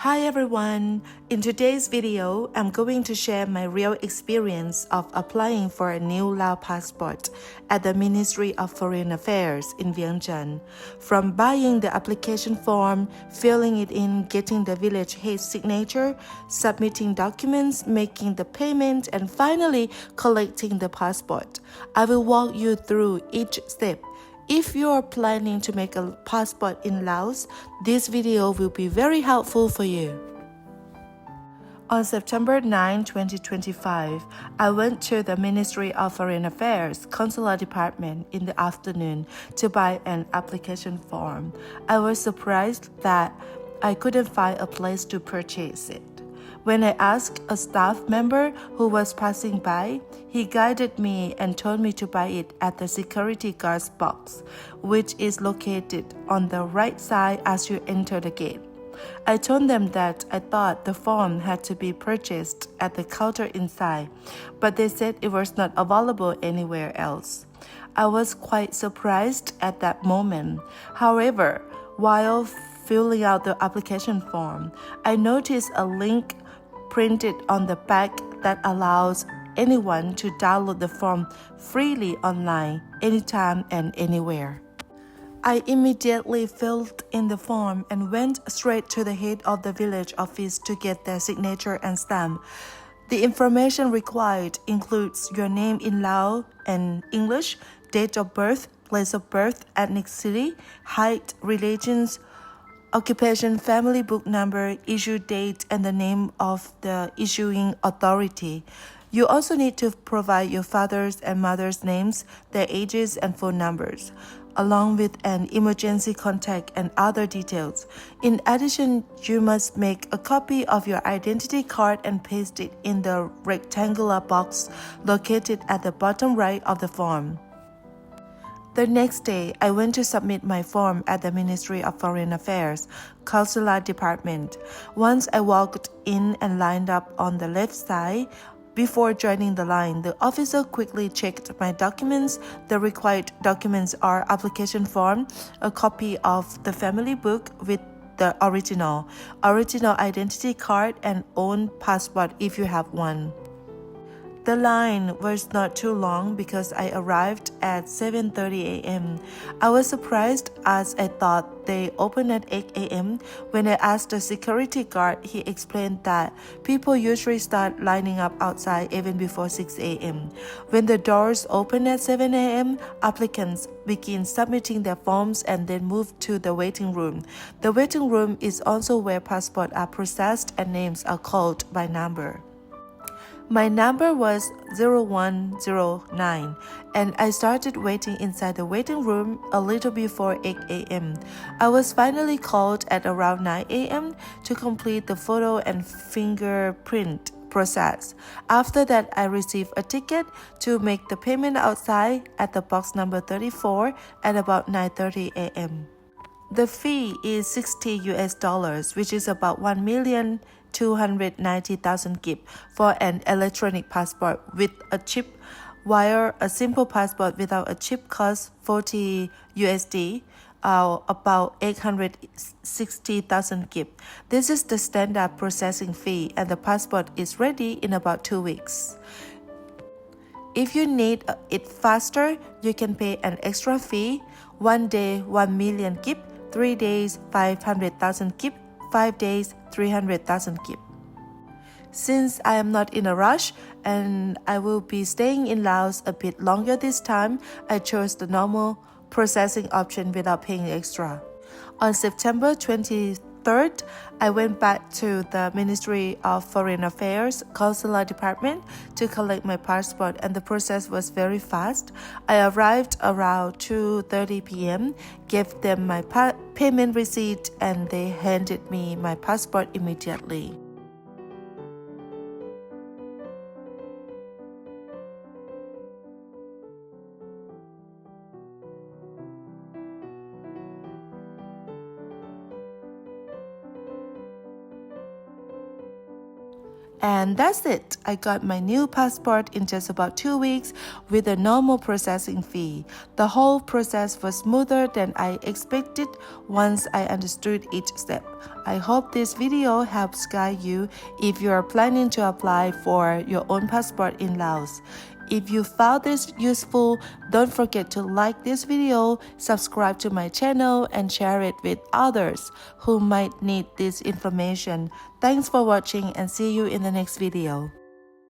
Hi everyone! In today's video, I'm going to share my real experience of applying for a new Lao passport at the Ministry of Foreign Affairs in Vientiane. From buying the application form, filling it in, getting the village head signature, submitting documents, making the payment, and finally collecting the passport. I will walk you through each step. If you are planning to make a passport in Laos, this video will be very helpful for you. On September 9, 2025, I went to the Ministry of Foreign Affairs Consular Department in the afternoon to buy an application form. I was surprised that I couldn't find a place to purchase it. When I asked a staff member who was passing by, he guided me and told me to buy it at the security guard's box, which is located on the right side as you enter the gate. I told them that I thought the form had to be purchased at the counter inside, but they said it was not available anywhere else. I was quite surprised at that moment. However, while filling out the application form, I noticed a link printed on the back that allows anyone to download the form freely online, anytime and anywhere. I immediately filled in the form and went straight to the head of the village office to get their signature and stamp. The information required includes your name in Lao and English, date of birth, place of birth, ethnicity, height, religions, occupation, family book number, issue date, and the name of the issuing authority. You also need to provide your father's and mother's names, their ages, and phone numbers, along with an emergency contact and other details. In addition, you must make a copy of your identity card and paste it in the rectangular box located at the bottom right of the form. The next day, I went to submit my form at the Ministry of Foreign Affairs Consular Department. Once I walked in and lined up on the left side, before joining the line, the officer quickly checked my documents. The required documents are application form, a copy of the family book with the original identity card, and own passport if you have one. The line was not too long because I arrived at 7:30 a.m. I was surprised as I thought they opened at 8 a.m. When I asked the security guard, he explained that people usually start lining up outside even before 6 a.m. When the doors open at 7 a.m., applicants begin submitting their forms and then move to the waiting room. The waiting room is also where passports are processed and names are called by number. My number was 0109, and I started waiting inside the waiting room a little before 8 a.m. I was finally called at around 9 a.m. to complete the photo and fingerprint process. After that, I received a ticket to make the payment outside at the box number 34 at about 9:30 a.m. The fee is $60, which is about 1,290,000 kip for an electronic passport with a chip, while a simple passport without a chip costs $40, about 860,000 kip. This is the standard processing fee, and the passport is ready in about 2 weeks. If you need it faster, you can pay an extra fee: 1 day 1 million kip, 3 days 500,000 kip, 5 days 300,000 kip. Since I am not in a rush and I will be staying in Laos a bit longer this time, I chose the normal processing option without paying extra. On September 23rd, I went back to the Ministry of Foreign Affairs Consular Department to collect my passport, and the process was very fast. I arrived around 2:30 p.m., gave them my payment receipt, and they handed me my passport immediately. And that's it. I got my new passport in just about 2 weeks with a normal processing fee. The whole process was smoother than I expected once I understood each step. I hope this video helps guide you if you are planning to apply for your own passport in Laos. If you found this useful, don't forget to like this video, subscribe to my channel, and share it with others who might need this information. Thanks for watching and see you in the next video.